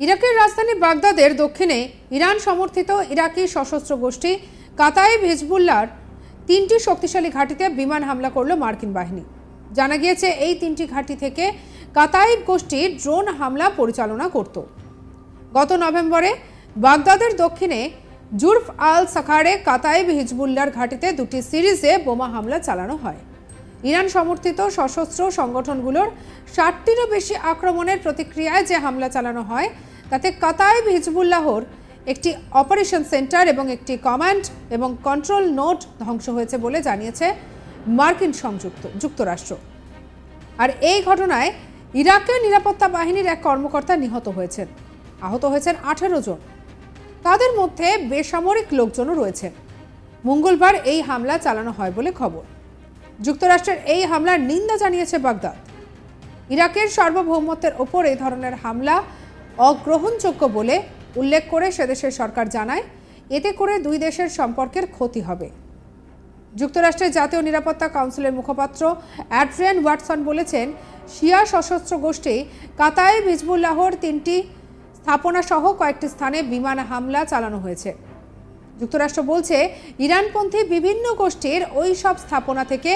ইরাকের রাজধানী বাগদাদের দক্ষিণে ইরান সমর্থিত ইরাকি সশস্ত্র গোষ্ঠী কাতাইব হিজবুল্লাহর 3টি শক্তিশালী ঘাঁটিতে বিমান হামলা করল মার্কিন বাহিনী। জানা গিয়েছে এই 3টি ঘাঁটি থেকে কাতাইব গোষ্ঠী ড্রোন হামলা পরিচালনা করত। গত নভেম্বরে বাগদাদের দক্ষিণে জুরফ আল সাখারে কাতাইব হিজবুল্লাহর ঘাঁটিতে 2টি সিরিজে বোমা হামলা চালানো হয়। ইরান সমর্থিত সশস্ত্র সংগঠনগুলোর 60টিরও বেশি আক্রমণের প্রতিক্রিয়ায় যে হামলা চালানো হয় তাতে কাতাইব হিজবুল্লাহর একটি অপারেশন সেন্টার এবং একটি কমান্ড এবং কন্ট্রোল নোড ধ্বংস হয়েছে বলে জানিয়েছে মার্কিন যুক্তরাষ্ট্র। আর এই ঘটনায় ইরাকের নিরাপত্তা বাহিনীর এক কর্মকর্তা নিহত হয়েছেন, আহত হয়েছেন 18 জন। তাদের মধ্যে বেসামরিক লোকজনও রয়েছেন। মঙ্গলবার এই হামলা চালানো হয় বলে খবর। যুক্তরাষ্ট্রের এই হামলার নিন্দা জানিয়েছে বাগদাদ। ইরাকের সার্বভৌমত্বের ওপর এই ধরনের হামলা অগ্রহণযোগ্য বলে উল্লেখ করে সেদেশের সরকার জানায় এতে করে দুই দেশের সম্পর্কের ক্ষতি হবে। যুক্তরাষ্ট্রের জাতীয় নিরাপত্তা কাউন্সিলের মুখপাত্র অ্যাড্রিয়ান ওয়াটসন বলেছেন, শিয়া সশস্ত্র গোষ্ঠী কাতাইব হিজবুল্লাহর 3টি স্থাপনা সহ কয়েকটি স্থানে বিমান হামলা চালানো হয়েছে। যুক্তরাষ্ট্র বলছে ইরানপন্থী বিভিন্ন গোষ্ঠীর ওই সব স্থাপনা থেকে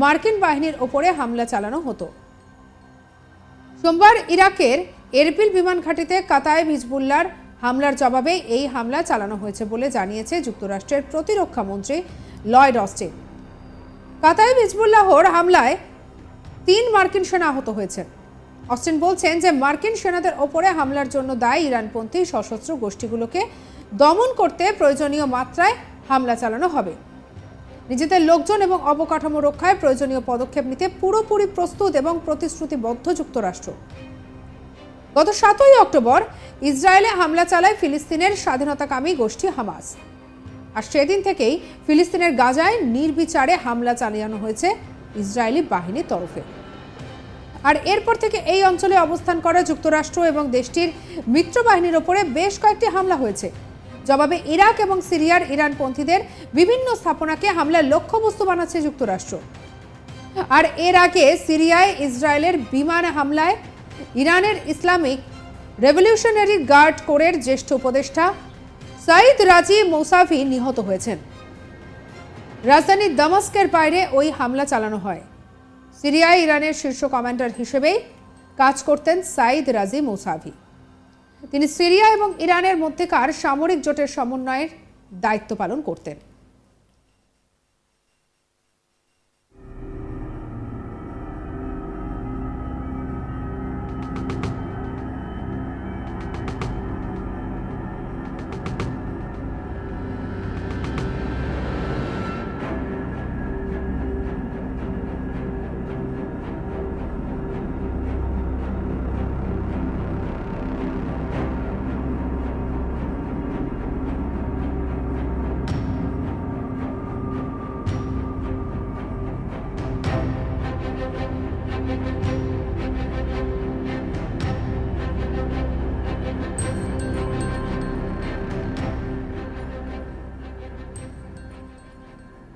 মার্কিন বাহিনীর ওপরে হামলা চালানো হতো। সোমবার ইরাকের এরবিল বিমান ঘাঁটিতে কাতাইব হিজবুল্লাহর হামলার জবাবে এই হামলা চালানো হয়েছে বলে জানিয়েছে যুক্তরাষ্ট্রের প্রতিরক্ষা মন্ত্রী লয়েড অস্টিন। কাতাইব হিজবুল্লাহর হামলায় 3 মার্কিন সেনা আহত হয়েছেন। অস্টিন বলছেন যে মার্কিন সেনাদের ওপরে হামলার জন্য দায়ী ইরানপন্থী সশস্ত্র গোষ্ঠীগুলোকে দমন করতে প্রয়োজনীয় মাত্রায় হামলা চালানো হবে। নিজেদের লোকজন এবং অবকাঠামো রক্ষায় প্রয়োজনীয় পদক্ষেপ নিতে পুরোপুরি প্রস্তুত এবং প্রতিশ্রুতিবদ্ধ যুক্তরাষ্ট্র। গত 7ই অক্টোবর ইসরায়েলে হামলা চালায় ফিলিস্তিনের স্বাধীনতাকামী গোষ্ঠী হামাস। আর সেদিন থেকেই ফিলিস্তিনের গাজায় নির্বিচারে হামলা চালানো হয়েছে ইসরায়েলি বাহিনীর তরফে। আর এরপর থেকে এই অঞ্চলে অবস্থান করা যুক্তরাষ্ট্র এবং দেশটির মিত্র বাহিনীর ওপরে বেশ কয়েকটি হামলা হয়েছে। জবাবে ইরাক এবং সিরিয়ার ইরানপন্থীদের বিভিন্ন স্থাপনাকে হামলার লক্ষ্যবস্তু বানাচ্ছে যুক্তরাষ্ট্র। আর এর আগে সিরিয়ায় ইসরায়েলের বিমান হামলায় ইরানের ইসলামিক রেভলিউশনারি গার্ড কোরের জ্যেষ্ঠ উপদেষ্টা সাইদ রাজি মৌসাভি নিহত হয়েছেন। রাজধানী দামাস্কের বাইরে ওই হামলা চালানো হয়। সিরিয়ায় ইরানের শীর্ষ কমান্ডার হিসেবেই কাজ করতেন সাইদ রাজি মৌসাভি। তিনি সিরিয়া এবং ইরানের মধ্যেকার সামরিক জোটের সমন্বয়ের দায়িত্ব পালন করতেন।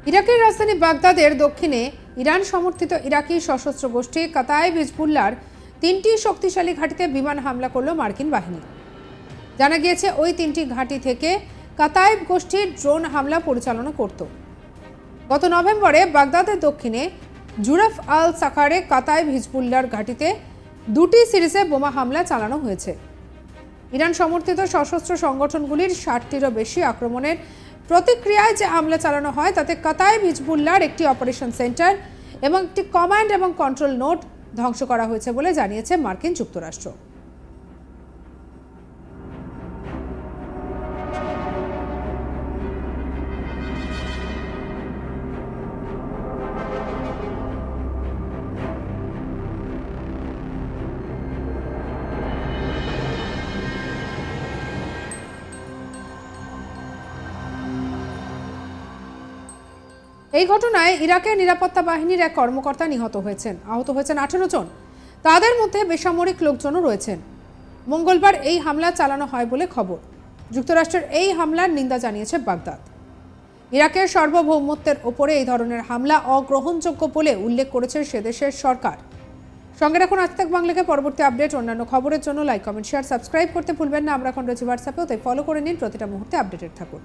ইরাকের রাজধানী বাগদাদের দক্ষিণে ইরান সমর্থিত ইরাকি সশস্ত্র গোষ্ঠী কাতাইব হিজবুল্লাহর 3টি শক্তিশালী ঘাঁটিতে বিমান হামলা করল মার্কিন বাহিনী। জানা গিয়েছে ওই 3টি ঘাঁটি থেকে কাতাইব গোষ্ঠী ড্রোন হামলা পরিচালনা করত। গত নভেম্বরে বাগদাদের দক্ষিণে জুরফ আল সাখারে কাতাইব হিজবুল্লাহর ঘাঁটিতে 2টি সিরিজে বোমা হামলা চালানো হয়েছে। ইরান সমর্থিত সশস্ত্র সংগঠনগুলির 60টিরও বেশি আক্রমণের প্রতিক্রিয়ায় যে হামলা চালানো হয় তাতে কাতাইব হিজবুল্লাহর একটি অপারেশন সেন্টার এবং একটি কমান্ড এবং কন্ট্রোল নোড ধ্বংস করা হয়েছে বলে জানিয়েছে মার্কিন যুক্তরাষ্ট্র। এই ঘটনায় ইরাকের নিরাপত্তা বাহিনীর এক কর্মকর্তা নিহত হয়েছেন, আহত হয়েছেন 18 জন। তাদের মধ্যে বেসামরিক লোকজনও রয়েছেন। মঙ্গলবার এই হামলা চালানো হয় বলে খবর। যুক্তরাষ্ট্রের এই হামলার নিন্দা জানিয়েছে বাগদাদ। ইরাকের সার্বভৌমত্বের ওপরে এই ধরনের হামলা অগ্রহণযোগ্য বলে উল্লেখ করেছে সেদেশের সরকার। সঙ্গে রাখুন আজ তাক বাংলাকে। পরবর্তী আপডেট অন্যান্য খবরের জন্য লাইক, কমেন্ট, শেয়ার, সাবস্ক্রাইব করতে ভুলবেন না। আমরা এখন রয়েছি হোয়াটসঅ্যাপেও, তাই ফলো করে নিন। প্রতিটা মুহূর্তে আপডেটেড থাকুন।